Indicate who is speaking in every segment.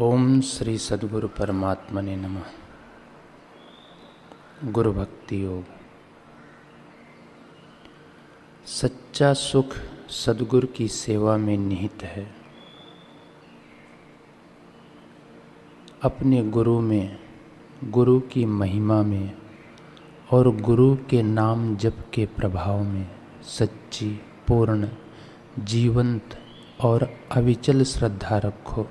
Speaker 1: ओम श्री सद्गुरु परमात्मने नमः। गुरु भक्ति योग। सच्चा सुख सद्गुरु की सेवा में निहित है। अपने गुरु में, गुरु की महिमा में और गुरु के नाम जप के प्रभाव में सच्ची, पूर्ण, जीवंत और अविचल श्रद्धा रखो।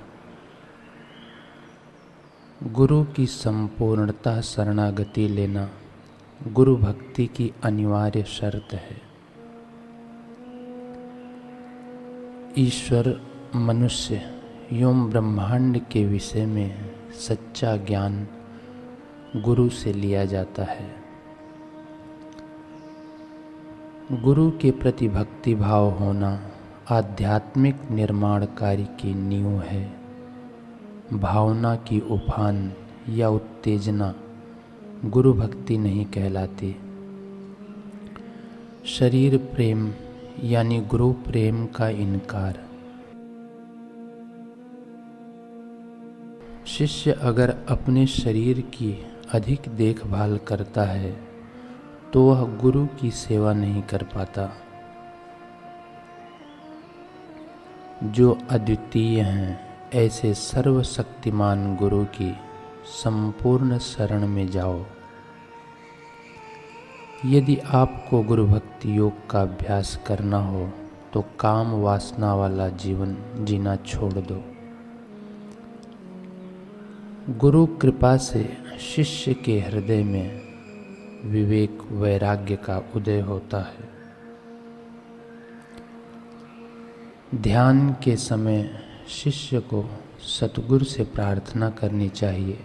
Speaker 1: गुरु की संपूर्णता शरणागति लेना गुरु भक्ति की अनिवार्य शर्त है। ईश्वर, मनुष्य एवं ब्रह्मांड के विषय में सच्चा ज्ञान गुरु से लिया जाता है। गुरु के प्रति भक्ति भाव होना आध्यात्मिक निर्माण कार्य की नींव है। भावना की उफान या उत्तेजना गुरु भक्ति नहीं कहलाती। शरीर प्रेम यानी गुरु प्रेम का इनकार। शिष्य अगर अपने शरीर की अधिक देखभाल करता है तो वह गुरु की सेवा नहीं कर पाता। जो अद्वितीय हैं ऐसे सर्वशक्तिमान गुरु की संपूर्ण शरण में जाओ। यदि आपको गुरु भक्ति योग का अभ्यास करना हो तो काम वासना वाला जीवन जीना छोड़ दो। गुरु कृपा से शिष्य के हृदय में विवेक वैराग्य का उदय होता है। ध्यान के समय शिष्य को सतगुरु से प्रार्थना करनी चाहिए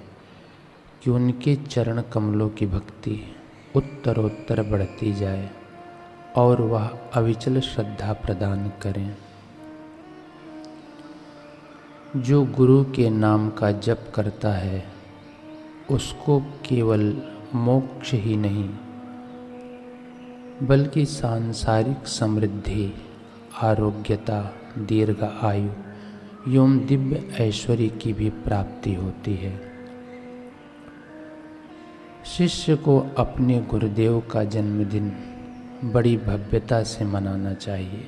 Speaker 1: कि उनके चरण कमलों की भक्ति उत्तरोत्तर बढ़ती जाए और वह अविचल श्रद्धा प्रदान करें। जो गुरु के नाम का जप करता है उसको केवल मोक्ष ही नहीं बल्कि सांसारिक समृद्धि, आरोग्यता, दीर्घ आयु एवं दिव्य ऐश्वर्य की भी प्राप्ति होती है। शिष्य को अपने गुरुदेव का जन्मदिन बड़ी भव्यता से मनाना चाहिए।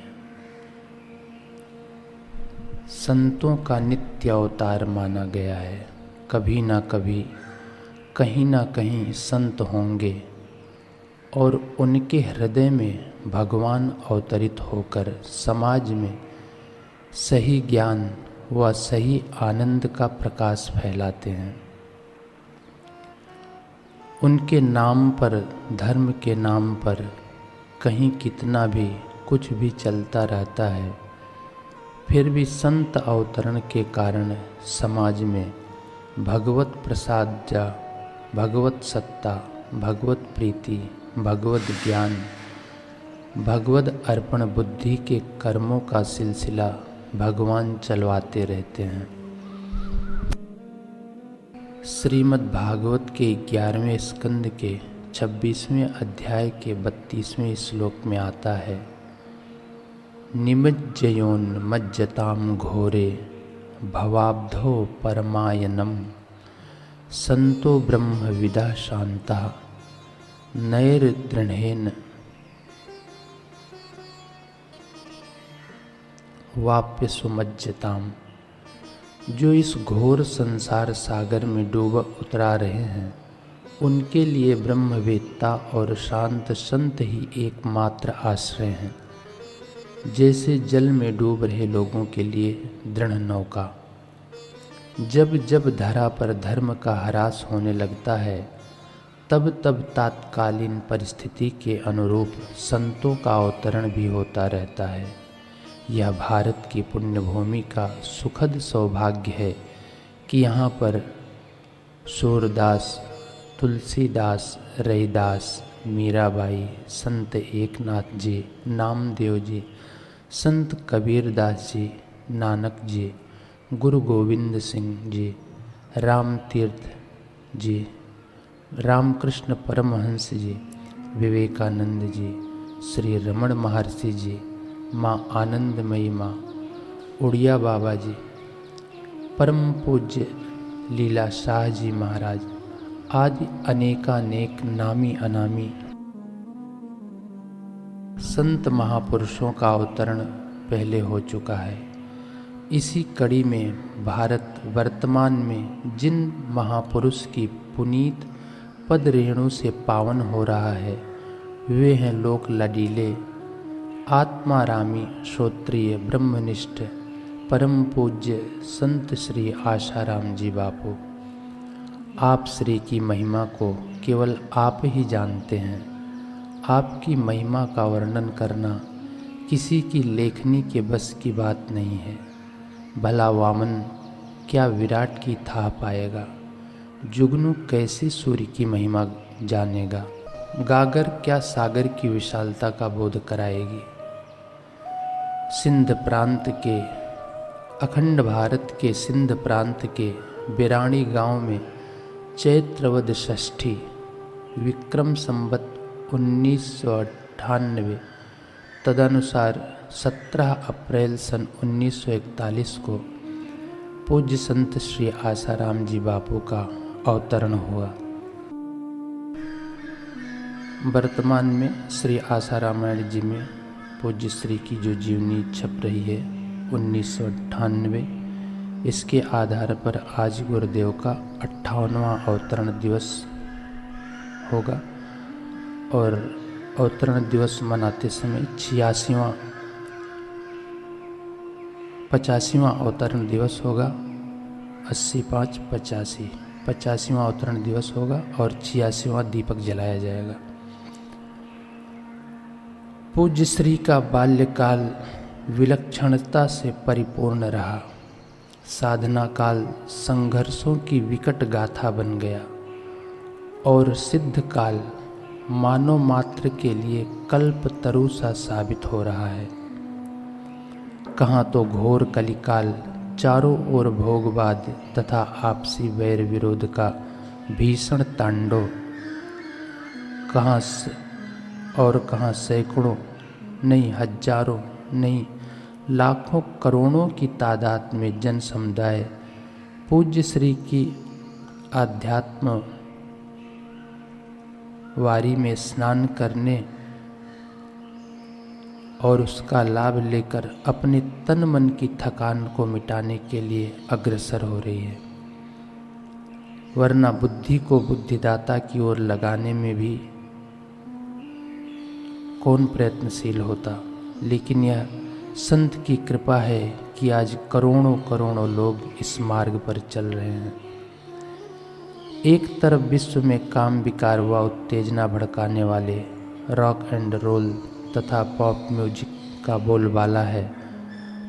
Speaker 1: संतों का नित्य अवतार माना गया है। कभी ना कभी, कहीं ना कहीं संत होंगे और उनके हृदय में भगवान अवतरित होकर समाज में सही ज्ञान व सही आनंद का प्रकाश फैलाते हैं। उनके नाम पर, धर्म के नाम पर कहीं कितना भी कुछ भी चलता रहता है, फिर भी संत अवतरण के कारण समाज में भगवत प्रसाद, भगवत सत्ता, भगवत प्रीति, भगवत ज्ञान, भगवत अर्पण बुद्धि के कर्मों का सिलसिला भगवान चलवाते रहते हैं। श्रीमद् भागवत के 11वें स्कंद के 26वें अध्याय के 32वें श्लोक में आता है, निमज्जयोन्मज्जतां घोरे भवाब्धो परमायनम संतो ब्रह्मविदा शांता नैर्दृढ़ेन वाप्य सुमज्जताम। जो इस घोर संसार सागर में डूब उतरा रहे हैं उनके लिए ब्रह्मवेत्ता और शांत संत ही एकमात्र आश्रय हैं। जैसे जल में डूब रहे लोगों के लिए दृढ़ नौका। जब जब धरा पर धर्म का ह्रास होने लगता है तब तब तात्कालीन परिस्थिति के अनुरूप संतों का अवतरण भी होता रहता है। यह भारत की पुण्यभूमि का सुखद सौभाग्य है कि यहाँ पर सूरदास, तुलसीदास, रैदास, मीराबाई, संत एकनाथ जी, नामदेव जी, संत कबीरदास जी, नानक जी, गुरु गोविंद सिंह जी, राम तीर्थ जी, रामकृष्ण परमहंस जी, विवेकानंद जी, श्री रमण महर्षि जी, माँ आनंदमयी माँ, उड़िया बाबा जी, परम पूज्य लीला शाह जी महाराज आदि अनेकानेक नामी अनामी संत महापुरुषों का अवतरण पहले हो चुका है। इसी कड़ी में भारत वर्तमान में जिन महापुरुष की पुनीत पद रेणु से पावन हो रहा है वे हैं लोक लडीले आत्मारामी श्रोत्रिय ब्रह्मनिष्ठ परम पूज्य संत श्री आशाराम जी बापू। आप श्री की महिमा को केवल आप ही जानते हैं। आपकी महिमा का वर्णन करना किसी की लेखनी के बस की बात नहीं है। भला वामन क्या विराट की था पाएगा, जुगनू कैसे सूर्य की महिमा जानेगा, गागर क्या सागर की विशालता का बोध कराएगी। सिंध प्रांत के अखंड भारत के सिंध प्रांत के बिराणी गांव में चैत्रवद षष्ठी विक्रम संवत 1998 तदनुसार 17 अप्रैल सन 1941 को पूज्य संत श्री आसाराम जी बापू का अवतरण हुआ। वर्तमान में श्री आसारामायण जी में पूज्य श्री की जो जीवनी छप रही है 1998, इसके आधार पर आज गुरुदेव का 58वां अवतरण दिवस होगा और अवतरण दिवस मनाते समय 85वां अवतरण दिवस होगा। 85वां अवतरण दिवस होगा और 86वां दीपक जलाया जाएगा। पूज्य श्री का बाल्यकाल विलक्षणता से परिपूर्ण रहा। साधना काल संघर्षों की विकट गाथा बन गया और सिद्ध काल मानव मात्र के लिए कल्प तरु सा साबित हो रहा है। कहाँ तो घोर कलिकाल चारों ओर भोगवाद तथा आपसी वैर विरोध का भीषण तांडव, कहाँ सैकड़ों नहीं हजारों नहीं लाखों करोड़ों की तादाद में जन समुदाय पूज्य श्री की आध्यात्म वारी में स्नान करने और उसका लाभ लेकर अपने तन मन की थकान को मिटाने के लिए अग्रसर हो रही है। वरना बुद्धि को बुद्धिदाता की ओर लगाने में भी कौन प्रयत्नशील होता। लेकिन यह संत की कृपा है कि आज करोड़ों करोड़ों लोग इस मार्ग पर चल रहे हैं। एक तरफ विश्व में काम विकार व उत्तेजना भड़काने वाले रॉक एंड रोल तथा पॉप म्यूजिक का बोलबाला है,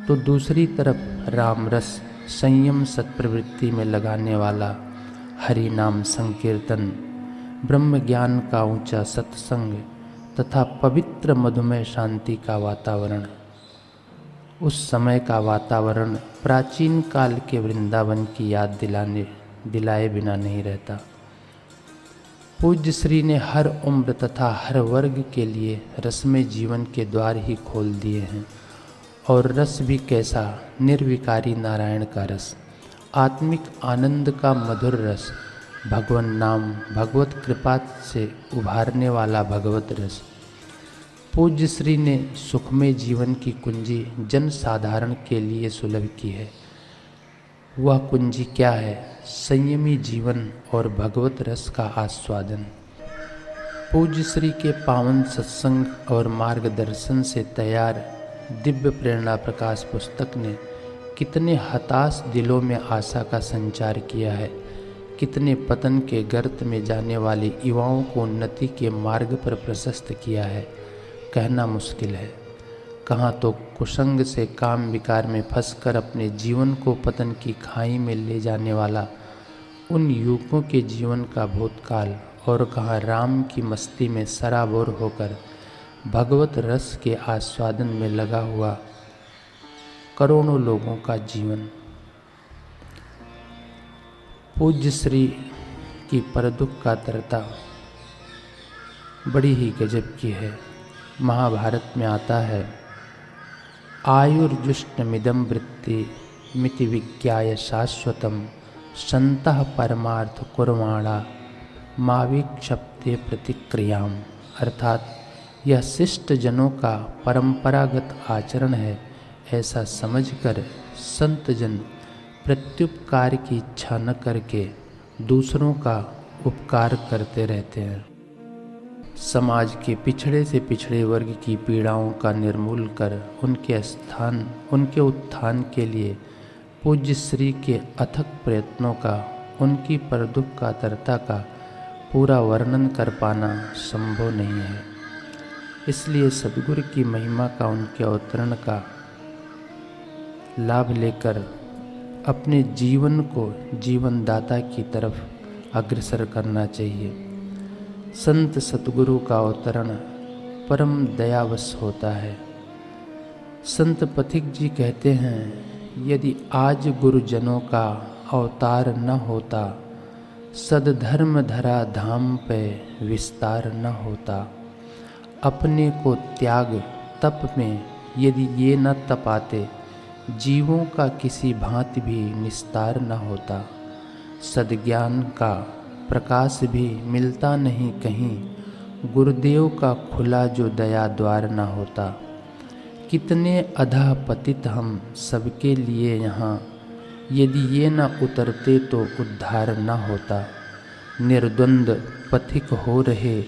Speaker 1: तो दूसरी तरफ राम रस संयम सत्प्रवृत्ति में लगाने वाला हरि नाम संकीर्तन, ब्रह्म ज्ञान का ऊंचा सत्संग तथा पवित्र मधुमय शांति का वातावरण। उस समय का वातावरण प्राचीन काल के वृंदावन की याद दिलाए बिना नहीं रहता। पूज्य श्री ने हर उम्र तथा हर वर्ग के लिए रसमय जीवन के द्वार ही खोल दिए हैं। और रस भी कैसा, निर्विकारी नारायण का रस, आत्मिक आनंद का मधुर रस, भगवान नाम भगवत कृपा से उभारने वाला भगवत रस। पूज्य श्री ने सुखमय जीवन की कुंजी जन साधारण के लिए सुलभ की है। वह कुंजी क्या है? संयमी जीवन और भगवत रस का आस्वादन। पूज्य श्री के पावन सत्संग और मार्गदर्शन से तैयार दिव्य प्रेरणा प्रकाश पुस्तक ने कितने हताश दिलों में आशा का संचार किया है। कितने पतन के गर्त में जाने वाले युवाओं को उन्नति के मार्ग पर प्रशस्त किया है, कहना मुश्किल है। कहाँ तो कुसंग से काम विकार में फंसकर अपने जीवन को पतन की खाई में ले जाने वाला उन युवकों के जीवन का भूतकाल, और कहाँ राम की मस्ती में सराबोर होकर भगवत रस के आस्वादन में लगा हुआ करोड़ों लोगों का जीवन। पूज्य श्री की परदुख का तरता बड़ी ही गजब की है। महाभारत में आता है, आयुर्जुष्टमिदं वृत्ति मिति विज्ञाय शाश्वतम संतः परमार्थ कुर्वाणा माविक्षप्ते प्रतिक्रियाम। अर्थात यह शिष्ट जनों का परंपरागत आचरण है, ऐसा समझकर संत जन प्रत्युपकार की इच्छा न करके दूसरों का उपकार करते रहते हैं। समाज के पिछड़े से पिछड़े वर्ग की पीड़ाओं का निर्मूल कर उनके उत्थान के लिए पूज्य श्री के अथक प्रयत्नों का, उनकी परदुख कातरता का पूरा वर्णन कर पाना संभव नहीं है। इसलिए सद्गुरु की महिमा का, उनके अवतरण का लाभ लेकर अपने जीवन को जीवनदाता की तरफ अग्रसर करना चाहिए। संत सतगुरु का अवतरण परम दयावश होता है। संत पथिक जी कहते हैं, यदि आज गुरुजनों का अवतार न होता, सदधर्म धरा धाम पे विस्तार न होता। अपने को त्याग तप में यदि ये न तपाते, जीवों का किसी भांति भी निस्तार न होता। सद्ज्ञान का प्रकाश भी मिलता नहीं कहीं, गुरुदेव का खुला जो दया द्वार न होता। कितने अधः पतित हम सबके लिए यहाँ, यदि ये न उतरते तो उद्धार न होता। निर्द्वंद पथिक हो रहे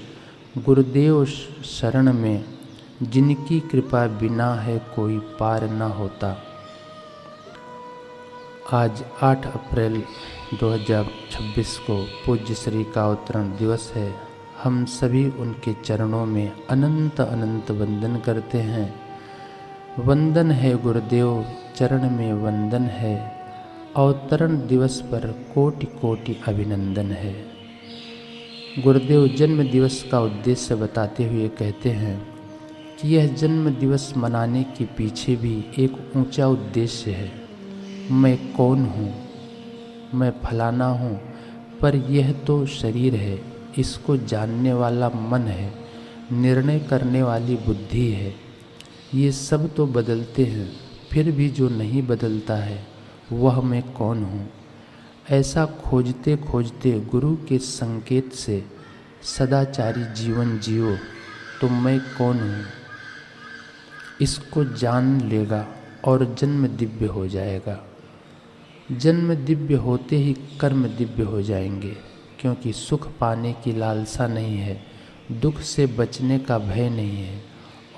Speaker 1: गुरुदेव शरण में, जिनकी कृपा बिना है कोई पार न होता। आज 8 अप्रैल 2026 को पूज्य श्री का अवतरण दिवस है। हम सभी उनके चरणों में अनंत अनंत वंदन करते हैं। वंदन है गुरुदेव, चरण में वंदन है। अवतरण दिवस पर कोटि कोटि अभिनंदन है। गुरुदेव जन्म दिवस का उद्देश्य बताते हुए कहते हैं कि यह जन्म दिवस मनाने के पीछे भी एक ऊंचा उद्देश्य है। मैं कौन हूँ, मैं फलाना हूँ, पर यह तो शरीर है, इसको जानने वाला मन है, निर्णय करने वाली बुद्धि है। ये सब तो बदलते हैं, फिर भी जो नहीं बदलता है वह मैं कौन हूँ। ऐसा खोजते खोजते गुरु के संकेत से सदाचारी जीवन जियो तो मैं कौन हूँ, इसको जान लेगा और जन्म दिव्य हो जाएगा। जन्म दिव्य होते ही कर्म दिव्य हो जाएंगे, क्योंकि सुख पाने की लालसा नहीं है, दुख से बचने का भय नहीं है,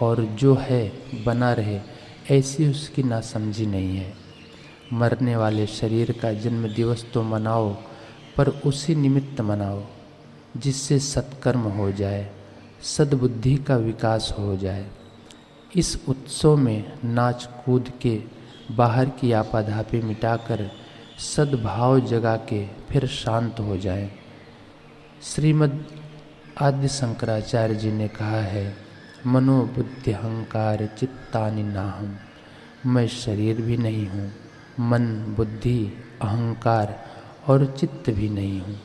Speaker 1: और जो है बना रहे ऐसी उसकी नासमझी नहीं है। मरने वाले शरीर का जन्म दिवस तो मनाओ, पर उसी निमित्त मनाओ जिससे सत्कर्म हो जाए, सद्बुद्धि का विकास हो जाए। इस उत्सव में नाच कूद के बाहर की आपाधापी मिटाकर सद्भाव जगा के फिर शांत हो जाएं। श्रीमद् आदि शंकराचार्य जी ने कहा है, मनोबुद्धि अहंकार चित्तानि नाहम। मैं शरीर भी नहीं हूँ, मन बुद्धि अहंकार और चित्त भी नहीं हूँ,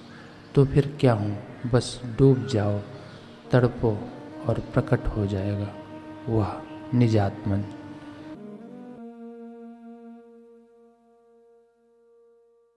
Speaker 1: तो फिर क्या हूँ। बस डूब जाओ, तड़पो और प्रकट हो जाएगा वह निजात्मन।